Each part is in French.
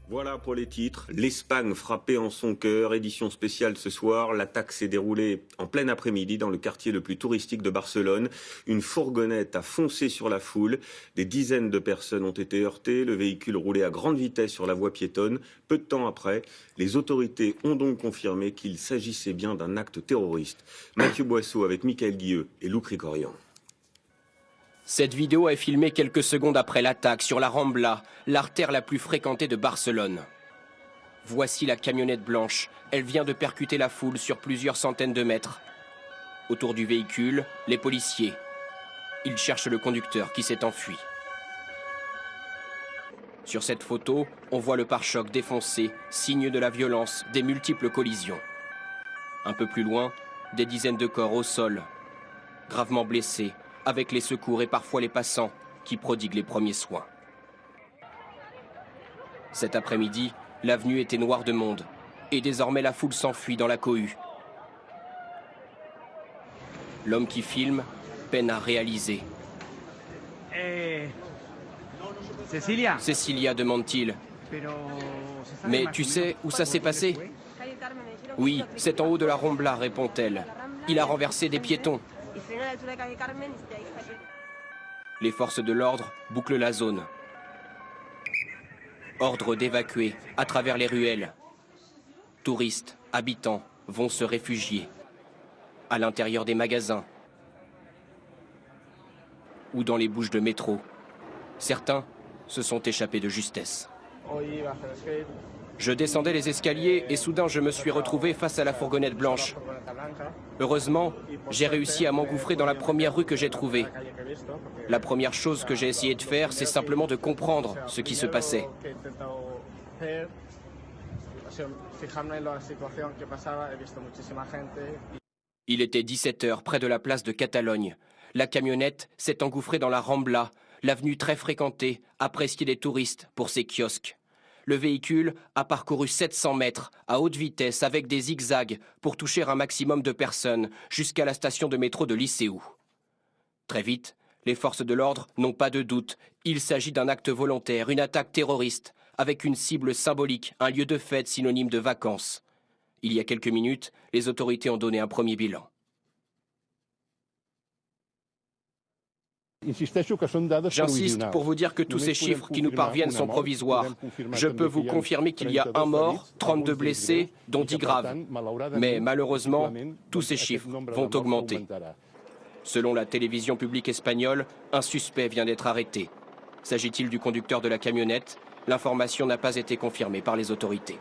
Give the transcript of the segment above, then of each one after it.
Voilà pour les titres. L'Espagne frappée en son cœur, édition spéciale ce soir. L'attaque s'est déroulée en plein après-midi dans le quartier le plus touristique de Barcelone. Une fourgonnette a foncé sur la foule. Des dizaines de personnes ont été heurtées. Le véhicule roulait à grande vitesse sur la voie piétonne. Peu de temps après, les autorités ont donc confirmé qu'il s'agissait bien d'un acte terroriste. Mathieu Boisseau avec Michael Guilleux et Lou Cricorian. Cette vidéo est filmée quelques secondes après l'attaque sur la Rambla, l'artère la plus fréquentée de Barcelone. Voici la camionnette blanche. Elle vient de percuter la foule sur plusieurs centaines de mètres. Autour du véhicule, les policiers. Ils cherchent le conducteur qui s'est enfui. Sur cette photo, on voit le pare-choc défoncé, signe de la violence des multiples collisions. Un peu plus loin, des dizaines de corps au sol, gravement blessés, avec les secours et parfois les passants qui prodiguent les premiers soins. Cet après-midi, l'avenue était noire de monde et désormais la foule s'enfuit dans la cohue. L'homme qui filme peine à réaliser. Cecilia, demande-t-il. Mais tu sais où ça s'est passé? Oui, c'est en haut de la Rambla, répond-elle. Il a renversé des piétons. Les forces de l'ordre bouclent la zone. Ordre d'évacuer à travers les ruelles. Touristes, habitants vont se réfugier à l'intérieur des magasins ou dans les bouches de métro. Certains se sont échappés de justesse. Je descendais les escaliers et soudain je me suis retrouvé face à la fourgonnette blanche. Heureusement, j'ai réussi à m'engouffrer dans la première rue que j'ai trouvée. La première chose que j'ai essayé de faire, c'est simplement de comprendre ce qui se passait. Il était 17 h près de la place de Catalogne. La camionnette s'est engouffrée dans la Rambla, l'avenue très fréquentée, appréciée des touristes pour ses kiosques. Le véhicule a parcouru 700 mètres à haute vitesse avec des zigzags pour toucher un maximum de personnes jusqu'à la station de métro de Liceu. Très vite, les forces de l'ordre n'ont pas de doute. Il s'agit d'un acte volontaire, une attaque terroriste, avec une cible symbolique, un lieu de fête synonyme de vacances. Il y a quelques minutes, les autorités ont donné un premier bilan. J'insiste pour vous dire que tous ces chiffres qui nous parviennent sont provisoires. Je peux vous confirmer qu'il y a un mort, 32 blessés, dont 10 graves. Mais malheureusement, tous ces chiffres vont augmenter. Selon la télévision publique espagnole, un suspect vient d'être arrêté. S'agit-il du conducteur de la camionnette? L'information n'a pas été confirmée par les autorités.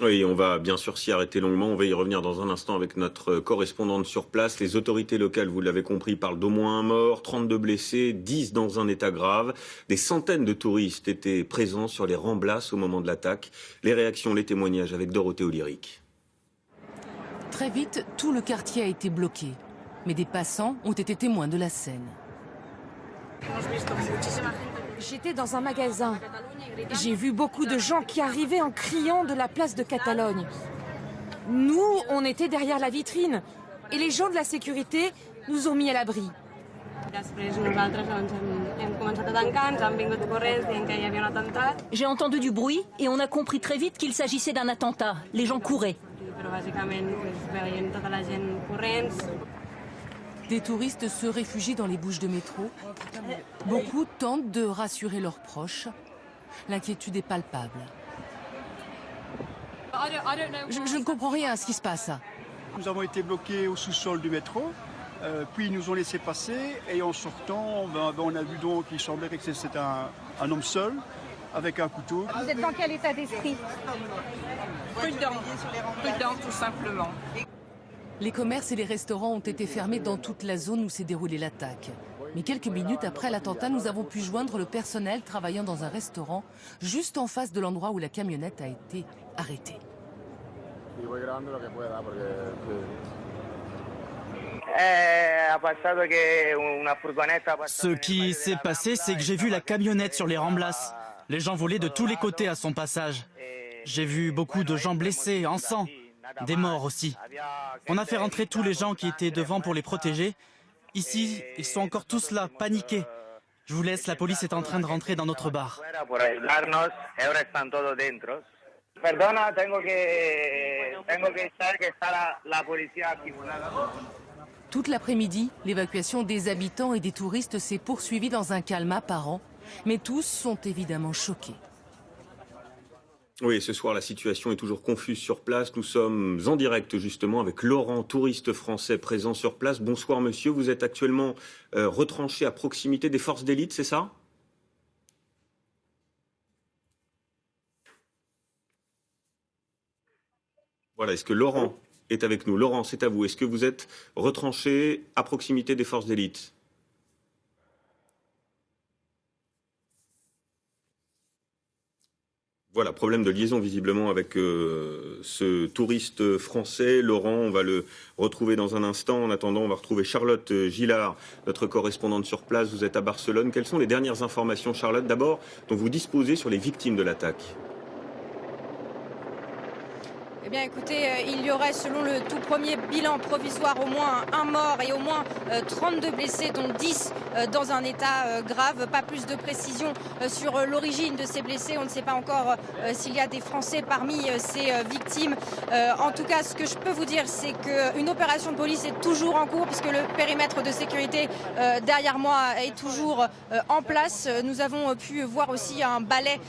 Oui, on va bien sûr s'y arrêter longuement. On va y revenir dans un instant avec notre correspondante sur place. Les autorités locales, vous l'avez compris, parlent d'au moins un mort, 32 blessés, 10 dans un état grave. Des centaines de touristes étaient présents sur les Ramblas au moment de l'attaque. Les réactions, les témoignages avec Dorothée Olyric. Très vite, tout le quartier a été bloqué. Mais des passants ont été témoins de la scène. J'étais dans un magasin. J'ai vu beaucoup de gens qui arrivaient en criant de la place de Catalogne. Nous, on était derrière la vitrine. Et les gens de la sécurité nous ont mis à l'abri. J'ai entendu du bruit et on a compris très vite qu'il s'agissait d'un attentat. Les gens couraient. Des touristes se réfugient dans les bouches de métro. Beaucoup tentent de rassurer leurs proches. L'inquiétude est palpable. Je ne comprends rien à ce qui se passe. Nous avons été bloqués au sous-sol du métro, puis ils nous ont laissé passer et en sortant, on a vu donc qu'il semblerait que c'était un homme seul avec un couteau. Vous êtes dans quel état d'esprit? Prudent, tout simplement. Les commerces et les restaurants ont été fermés dans toute la zone où s'est déroulée l'attaque. Mais quelques minutes après l'attentat, nous avons pu joindre le personnel travaillant dans un restaurant juste en face de l'endroit où la camionnette a été arrêtée. Ce qui s'est passé, c'est que j'ai vu la camionnette sur les Ramblas. Les gens volaient de tous les côtés à son passage. J'ai vu beaucoup de gens blessés, en sang, des morts aussi. On a fait rentrer tous les gens qui étaient devant pour les protéger. Ici, ils sont encore tous là, paniqués. Je vous laisse, la police est en train de rentrer dans notre bar. Toute l'après-midi, l'évacuation des habitants et des touristes s'est poursuivie dans un calme apparent, mais tous sont évidemment choqués. Oui, ce soir, la situation est toujours confuse sur place. Nous sommes en direct, justement, avec Laurent, touriste français présent sur place. Bonsoir, monsieur. Vous êtes actuellement retranché à proximité des forces d'élite, c'est ça ? Voilà, est-ce que Laurent est avec nous ? Laurent, c'est à vous. Est-ce que vous êtes retranché à proximité des forces d'élite ? Voilà, problème de liaison visiblement avec ce touriste français. Laurent, on va le retrouver dans un instant. En attendant, on va retrouver Charlotte Gillard, notre correspondante sur place. Vous êtes à Barcelone. Quelles sont les dernières informations, Charlotte, d'abord, dont vous disposez sur les victimes de l'attaque ? Eh bien écoutez, il y aurait selon le tout premier bilan provisoire au moins un mort et au moins 32 blessés, dont 10 dans un état grave. Pas plus de précision sur l'origine de ces blessés. On ne sait pas encore s'il y a des Français parmi ces victimes. En tout cas, ce que je peux vous dire, c'est qu'une opération de police est toujours en cours puisque le périmètre de sécurité derrière moi est toujours en place. Nous avons pu voir aussi un balai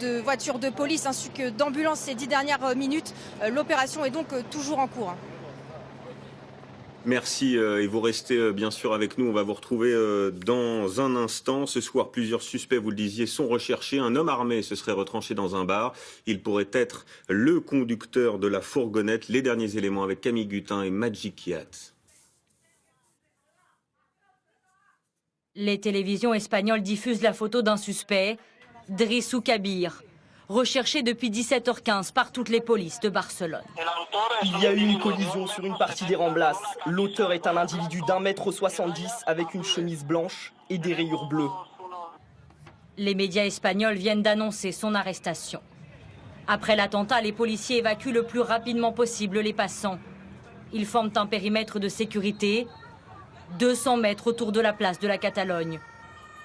de voitures de police ainsi que d'ambulances ces 10 dernières minutes. L'opération est donc toujours en cours. Merci et vous restez bien sûr avec nous. On va vous retrouver dans un instant. Ce soir, plusieurs suspects, vous le disiez, sont recherchés. Un homme armé se serait retranché dans un bar. Il pourrait être le conducteur de la fourgonnette. Les derniers éléments avec Camille Gutin et Magic Kiat. Les télévisions espagnoles diffusent la photo d'un suspect, Drissou Kabir, recherché depuis 17h15 par toutes les polices de Barcelone. Il y a eu une collision sur une partie des Ramblas. L'auteur est un individu d'1,70 m avec une chemise blanche et des rayures bleues. Les médias espagnols viennent d'annoncer son arrestation. Après l'attentat, les policiers évacuent le plus rapidement possible les passants. Ils forment un périmètre de sécurité, 200 mètres autour de la place de la Catalogne.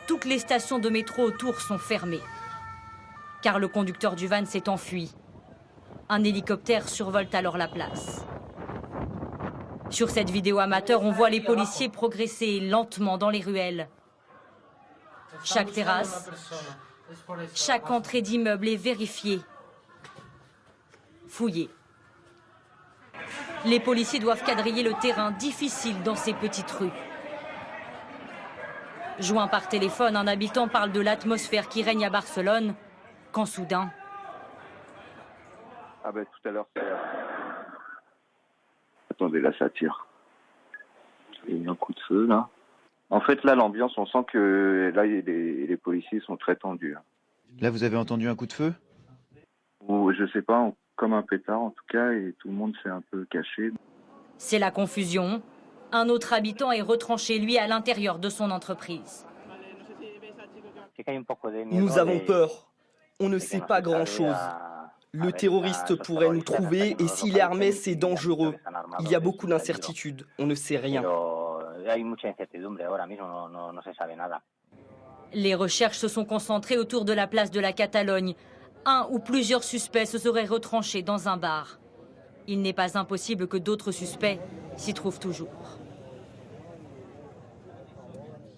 Toutes les stations de métro autour sont fermées. Car le conducteur du van s'est enfui. Un hélicoptère survole alors la place. Sur cette vidéo amateur, on voit les policiers progresser lentement dans les ruelles. Chaque terrasse, chaque entrée d'immeuble est vérifiée, fouillée. Les policiers doivent quadriller le terrain difficile dans ces petites rues. Joint par téléphone, un habitant parle de l'atmosphère qui règne à Barcelone, quand soudain... Ah ben tout à l'heure, attendez, là ça tire. Il y a un coup de feu là. En fait là l'ambiance, on sent que là les policiers sont très tendus. Là vous avez entendu un coup de feu ? Ou je sais pas, comme un pétard en tout cas, et tout le monde s'est un peu caché. C'est la confusion. Un autre habitant est retranché, lui, à l'intérieur de son entreprise. Nous avons peur. On ne sait pas grand-chose. Le terroriste pourrait nous trouver et s'il est armé, c'est dangereux. Il y a beaucoup d'incertitudes. On ne sait rien. Les recherches se sont concentrées autour de la place de la Catalogne. Un ou plusieurs suspects se seraient retranchés dans un bar. Il n'est pas impossible que d'autres suspects s'y trouvent toujours.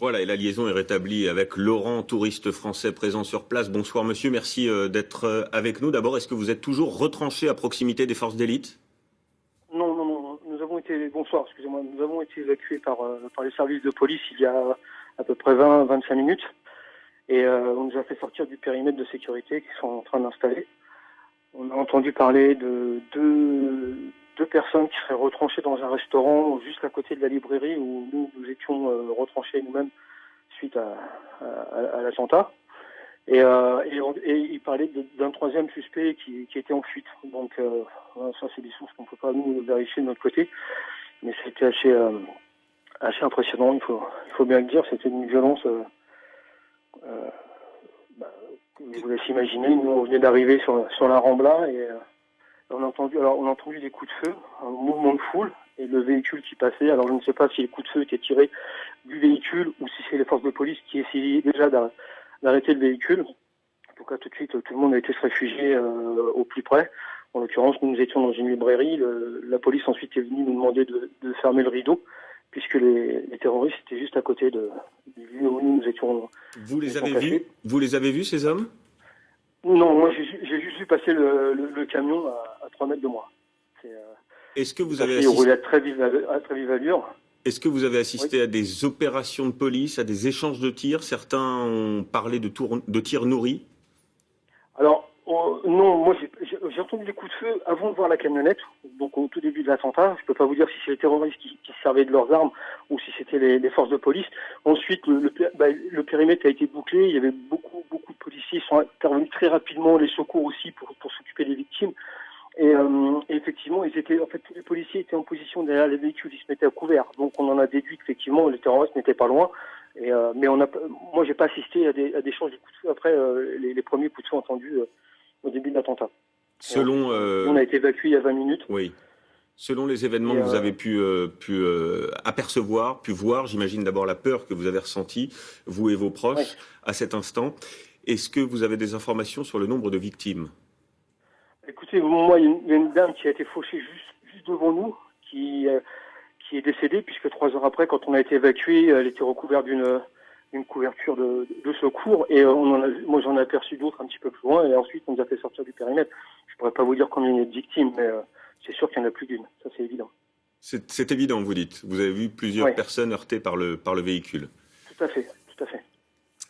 Voilà, et la liaison est rétablie avec Laurent, touriste français présent sur place. Bonsoir monsieur, merci d'être avec nous. D'abord, est-ce que vous êtes toujours retranché à proximité des forces d'élite ? Non. Nous avons été, bonsoir, excusez-moi, nous avons été évacués par les services de police il y a à peu près 20-25 minutes. Et on nous a fait sortir du périmètre de sécurité qu'ils sont en train d'installer. On a entendu parler de deux personnes qui seraient retranchées dans un restaurant juste à côté de la librairie où nous étions retranchés nous-mêmes suite à l'attentat. Et il parlait d'un troisième suspect qui était en fuite. Donc ça, c'est des sources qu'on ne peut pas nous vérifier de notre côté. Mais c'était assez impressionnant, il faut bien le dire. C'était une violence... je vous laisse imaginer, nous on venait d'arriver sur la Rambla et on a entendu des coups de feu, un mouvement de foule et le véhicule qui passait. Alors je ne sais pas si les coups de feu étaient tirés du véhicule ou si c'est les forces de police qui essayaient déjà d'arrêter le véhicule. En tout cas, tout de suite, tout le monde a été se réfugier au plus près. En l'occurrence, nous étions dans une librairie. La police ensuite est venue nous demander de fermer le rideau, puisque les terroristes étaient juste à côté du lieu où nous étions. Vous les avez vus ? Vous les avez vus, ces hommes ? Non, moi j'ai juste vu passer le camion à 3 mètres de moi. Est-ce que vous avez assisté... Il roulait à très vive allure. Est-ce que vous avez assisté à des opérations de police, à des échanges de tirs ? Certains ont parlé de tirs nourris. Alors, non, moi j'ai entendu les coups de feu avant de voir la camionnette, donc au tout début de l'attentat. Je ne peux pas vous dire si c'est les terroristes qui se servaient de leurs armes ou si c'était les forces de police. Ensuite, le périmètre a été bouclé, il y avait beaucoup de policiers, ils sont intervenus très rapidement, les secours aussi pour s'occuper des victimes. Et effectivement, tous les policiers étaient en position derrière les véhicules, ils se mettaient à couvert. Donc on en a déduit qu'effectivement les terroristes n'étaient pas loin. Mais moi j'ai pas assisté à des échanges de coups de feu après les premiers coups de feu entendus au début de l'attentat. On a été évacués il y a 20 minutes. Oui. Selon les événements que vous avez pu apercevoir, pu voir, j'imagine d'abord la peur que vous avez ressentie, vous et vos proches, à cet instant. Est-ce que vous avez des informations sur le nombre de victimes ? Écoutez, moi, il y a une dame qui a été fauchée juste devant nous, qui est décédée, puisque 3 heures après, quand on a été évacué, elle était recouverte d'une couverture de secours, et moi j'en ai aperçu d'autres un petit peu plus loin, et ensuite on nous a fait sortir du périmètre. Je pourrais pas vous dire combien il y a de victimes, mais c'est sûr qu'il y en a plus d'une, ça c'est évident. C'est évident, vous dites. Vous avez vu plusieurs personnes heurtées par le véhicule. Tout à fait.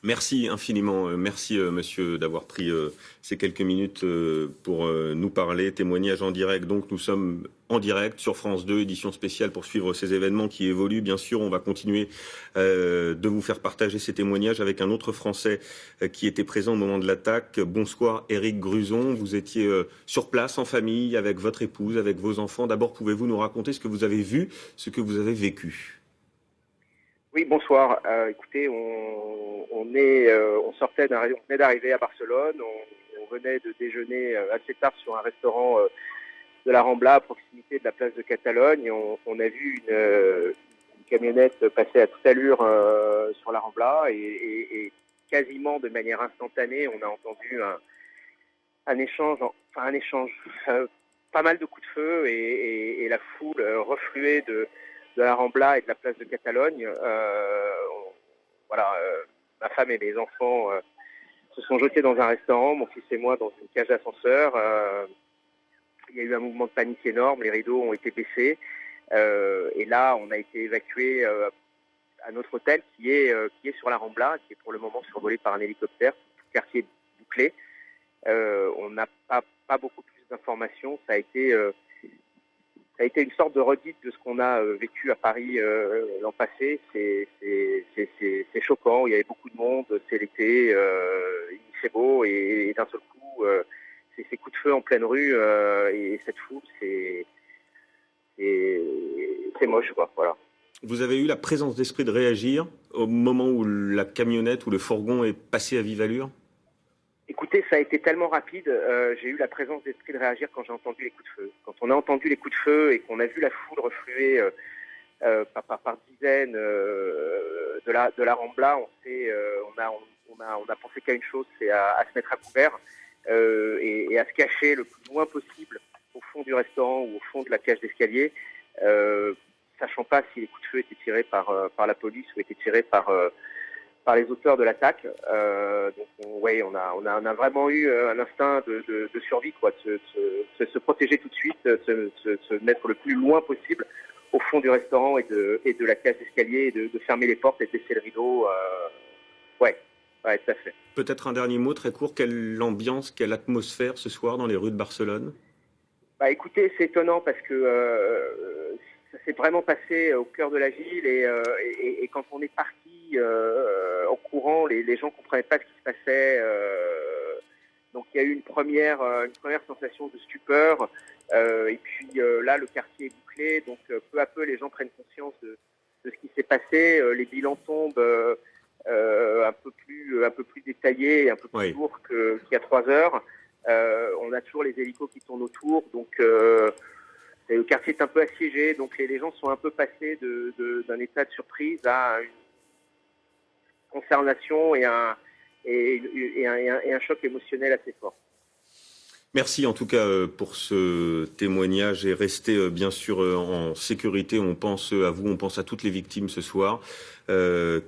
Merci infiniment. Merci, monsieur, d'avoir pris ces quelques minutes pour nous parler. Témoignage en direct. Donc, nous sommes en direct sur France 2, édition spéciale pour suivre ces événements qui évoluent. Bien sûr, on va continuer de vous faire partager ces témoignages avec un autre Français qui était présent au moment de l'attaque. Bonsoir, Éric Gruson. Vous étiez sur place, en famille, avec votre épouse, avec vos enfants. D'abord, pouvez-vous nous raconter ce que vous avez vu, ce que vous avez vécu ? Oui, bonsoir. Écoutez, on venait d'arriver à Barcelone. On venait de déjeuner assez tard sur un restaurant de la Rambla à proximité de la place de Catalogne. On a vu une camionnette passer à toute allure sur la Rambla et quasiment de manière instantanée, on a entendu un échange, pas mal de coups de feu et la foule refluée de la Rambla et de la place de Catalogne. Ma femme et mes enfants se sont jetés dans un restaurant, mon fils et moi dans une cage d'ascenseur. Il y a eu un mouvement de panique énorme, les rideaux ont été baissés et là on a été évacué à notre hôtel qui est sur la Rambla, qui est pour le moment survolé par un hélicoptère, tout le quartier bouclé. On n'a pas beaucoup plus d'informations, ça a été une sorte de redite de ce qu'on a vécu à Paris l'an passé. C'est choquant, il y avait beaucoup de monde, c'est l'été, il fait beau et d'un seul coup, ces coups de feu en pleine rue et cette foule, c'est moche, quoi. Voilà. Vous avez eu la présence d'esprit de réagir au moment où la camionnette ou le fourgon est passé à vive allure ? Écoutez, ça a été tellement rapide, j'ai eu la présence d'esprit de réagir quand j'ai entendu les coups de feu. Quand on a entendu les coups de feu et qu'on a vu la foule refluer par dizaines de la Rambla, on a pensé qu'à une chose, c'est à se mettre à couvert et à se cacher le plus loin possible au fond du restaurant ou au fond de la cage d'escalier, sachant pas si les coups de feu étaient tirés par la police ou étaient tirés par les auteurs de l'attaque. On a vraiment eu un instinct de survie, quoi, de se protéger tout de suite, se mettre le plus loin possible au fond du restaurant et de la cage d'escalier, et de fermer les portes et de baisser le rideau. Ouais, tout à fait. Peut-être un dernier mot très court, quelle ambiance, quelle atmosphère ce soir dans les rues de Barcelone ? Écoutez, c'est étonnant parce que ça s'est vraiment passé au cœur de la ville et quand on est parti en courant, les gens ne comprenaient pas ce qui se passait. Donc il y a eu une première sensation de stupeur et puis là le quartier est bouclé, donc peu à peu les gens prennent conscience de ce qui s'est passé. Les bilans tombent un peu plus détaillés et un peu plus lourds qu'il y a 3 heures. On a toujours les hélicos qui tournent autour, donc Et le quartier est un peu assiégé, donc les gens sont un peu passés d'un état de surprise à une consternation et un choc émotionnel assez fort. Merci en tout cas pour ce témoignage et restez bien sûr en sécurité. On pense à vous, on pense à toutes les victimes ce soir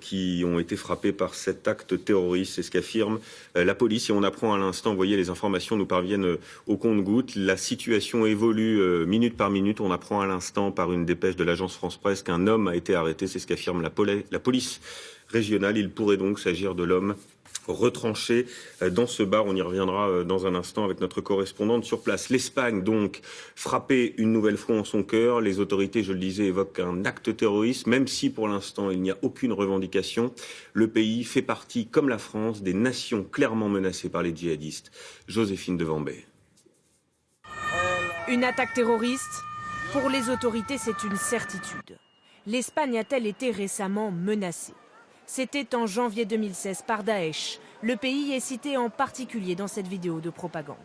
qui ont été frappées par cet acte terroriste. C'est ce qu'affirme la police et on apprend à l'instant, vous voyez, les informations nous parviennent au compte-gouttes. La situation évolue minute par minute. On apprend à l'instant par une dépêche de l'agence France-Presse qu'un homme a été arrêté. C'est ce qu'affirme la police régionale. Il pourrait donc s'agir de l'homme retranché dans ce bar. On y reviendra dans un instant avec notre correspondante sur place. L'Espagne, donc, frappée une nouvelle fois en son cœur. Les autorités, je le disais, évoquent un acte terroriste, même si pour l'instant il n'y a aucune revendication. Le pays fait partie, comme la France, des nations clairement menacées par les djihadistes. Joséphine de Vambey. Une attaque terroriste, pour les autorités, c'est une certitude. L'Espagne a-t-elle été récemment menacée ? C'était en janvier 2016 par Daesh. Le pays est cité en particulier dans cette vidéo de propagande.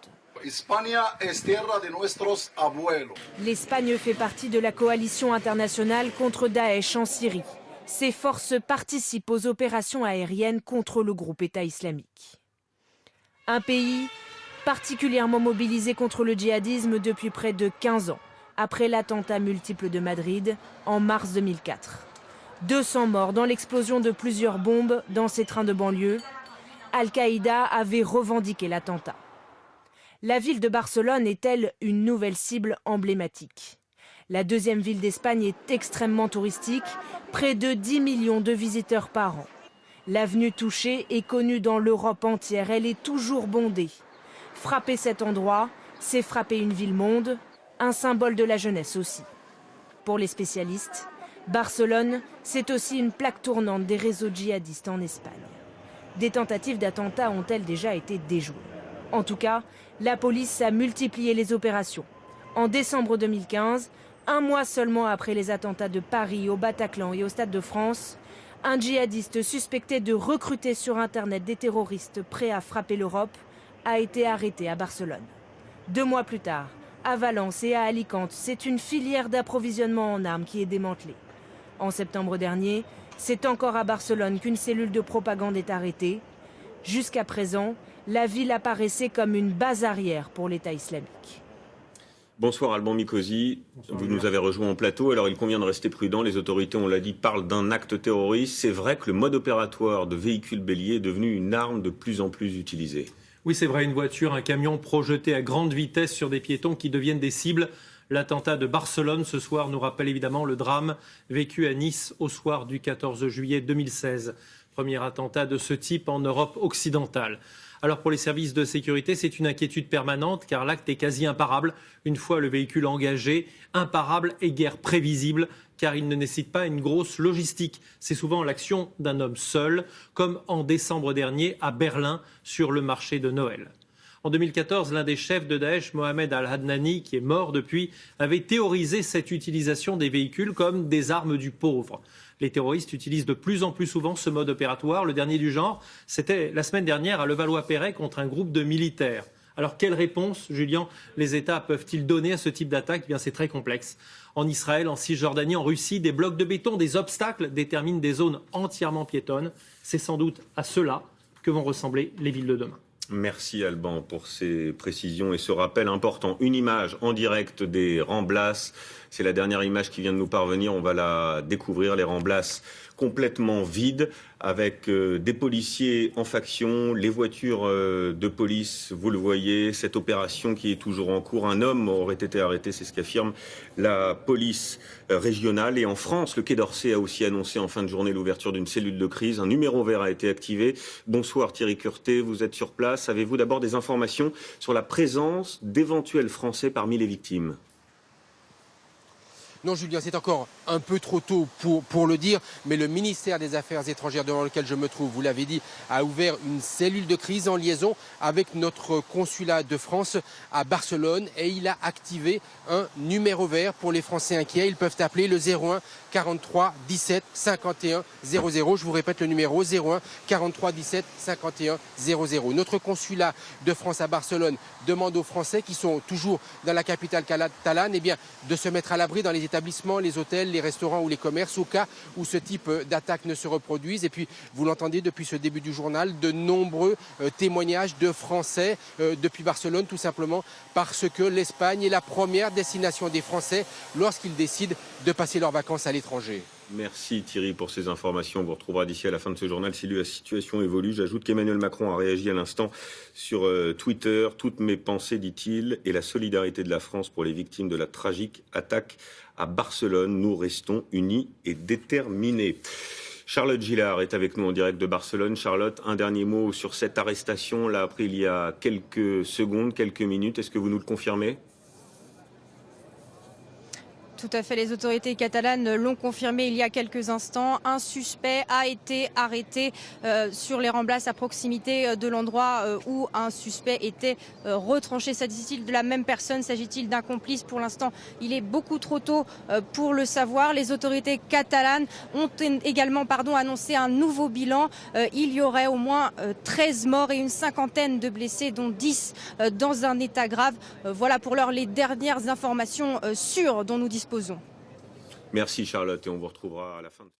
L'Espagne fait partie de la coalition internationale contre Daesh en Syrie. Ses forces participent aux opérations aériennes contre le groupe État islamique. Un pays particulièrement mobilisé contre le djihadisme depuis près de 15 ans, après l'attentat multiple de Madrid en mars 2004. 200 morts dans l'explosion de plusieurs bombes dans ces trains de banlieue. Al-Qaïda avait revendiqué l'attentat. La ville de Barcelone est-elle une nouvelle cible emblématique ? La deuxième ville d'Espagne est extrêmement touristique, près de 10 millions de visiteurs par an. L'avenue touchée est connue dans l'Europe entière, elle est toujours bondée. Frapper cet endroit, c'est frapper une ville-monde, un symbole de la jeunesse aussi. Pour les spécialistes, Barcelone, c'est aussi une plaque tournante des réseaux djihadistes en Espagne. Des tentatives d'attentats ont-elles déjà été déjouées ? En tout cas, la police a multiplié les opérations. En décembre 2015, un mois seulement après les attentats de Paris, au Bataclan et au Stade de France, un djihadiste suspecté de recruter sur Internet des terroristes prêts à frapper l'Europe a été arrêté à Barcelone. 2 mois plus tard, à Valence et à Alicante, c'est une filière d'approvisionnement en armes qui est démantelée. En septembre dernier, c'est encore à Barcelone qu'une cellule de propagande est arrêtée. Jusqu'à présent, la ville apparaissait comme une base arrière pour l'État islamique. Bonsoir Alban Mikosi, vous nous avez rejoint en plateau. Alors il convient de rester prudent, les autorités, on l'a dit, parlent d'un acte terroriste. C'est vrai que le mode opératoire de véhicules béliers est devenu une arme de plus en plus utilisée. Oui, c'est vrai, une voiture, un camion projeté à grande vitesse sur des piétons qui deviennent des cibles. L'attentat de Barcelone ce soir nous rappelle évidemment le drame vécu à Nice au soir du 14 juillet 2016. Premier attentat de ce type en Europe occidentale. Alors pour les services de sécurité, c'est une inquiétude permanente car l'acte est quasi imparable. Une fois le véhicule engagé, imparable et guère prévisible car il ne nécessite pas une grosse logistique. C'est souvent l'action d'un homme seul, comme en décembre dernier à Berlin sur le marché de Noël. En 2014, l'un des chefs de Daesh, Mohamed Al-Hadnani, qui est mort depuis, avait théorisé cette utilisation des véhicules comme des armes du pauvre. Les terroristes utilisent de plus en plus souvent ce mode opératoire. Le dernier du genre, c'était la semaine dernière à Levallois-Perret contre un groupe de militaires. Alors, quelle réponse, Julien, les États peuvent-ils donner à ce type d'attaque ? Eh bien, c'est très complexe. En Israël, en Cisjordanie, en Russie, des blocs de béton, des obstacles déterminent des zones entièrement piétonnes. C'est sans doute à cela que vont ressembler les villes de demain. Merci Alban pour ces précisions et ce rappel important. Une image en direct des Ramblas. C'est la dernière image qui vient de nous parvenir. On va la découvrir, les Ramblas complètement vides avec des policiers en faction, les voitures de police, vous le voyez, cette opération qui est toujours en cours. Un homme aurait été arrêté, c'est ce qu'affirme la police régionale. Et en France, le Quai d'Orsay a aussi annoncé en fin de journée l'ouverture d'une cellule de crise. Un numéro vert a été activé. Bonsoir Thierry Curté, vous êtes sur place. Avez-vous d'abord des informations sur la présence d'éventuels Français parmi les victimes ? Non, Julien, c'est encore un peu trop tôt pour le dire, mais le ministère des Affaires étrangères devant lequel je me trouve, vous l'avez dit, a ouvert une cellule de crise en liaison avec notre consulat de France à Barcelone et il a activé un numéro vert pour les Français inquiets. Ils peuvent appeler le 01 43 17 51 00. Je vous répète le numéro 01 43 17 51 00. Notre consulat de France à Barcelone demande aux Français qui sont toujours dans la capitale catalane de se mettre à l'abri dans les établissements, les hôtels, les restaurants ou les commerces au cas où ce type d'attaque ne se reproduise. Et puis, vous l'entendez depuis ce début du journal, de nombreux témoignages de Français depuis Barcelone, tout simplement parce que l'Espagne est la première destination des Français lorsqu'ils décident de passer leurs vacances à l'étranger. Merci Thierry pour ces informations. On vous retrouvera d'ici à la fin de ce journal si la situation évolue. J'ajoute qu'Emmanuel Macron a réagi à l'instant sur Twitter. Toutes mes pensées, dit-il, et la solidarité de la France pour les victimes de la tragique attaque à Barcelone. Nous restons unis et déterminés. Charlotte Gillard est avec nous en direct de Barcelone. Charlotte, un dernier mot sur cette arrestation. On l'a appris il y a quelques secondes, quelques minutes. Est-ce que vous nous le confirmez ? Tout à fait, les autorités catalanes l'ont confirmé il y a quelques instants. Un suspect a été arrêté sur les Ramblas à proximité de l'endroit où un suspect était retranché. S'agit-il de la même personne? S'agit-il d'un complice? Pour l'instant, il est beaucoup trop tôt pour le savoir. Les autorités catalanes ont également annoncé un nouveau bilan. Il y aurait au moins 13 morts et une cinquantaine de blessés, dont 10 dans un état grave. Voilà pour l'heure les dernières informations sûres dont nous disposons. Merci Charlotte et on vous retrouvera à la fin de...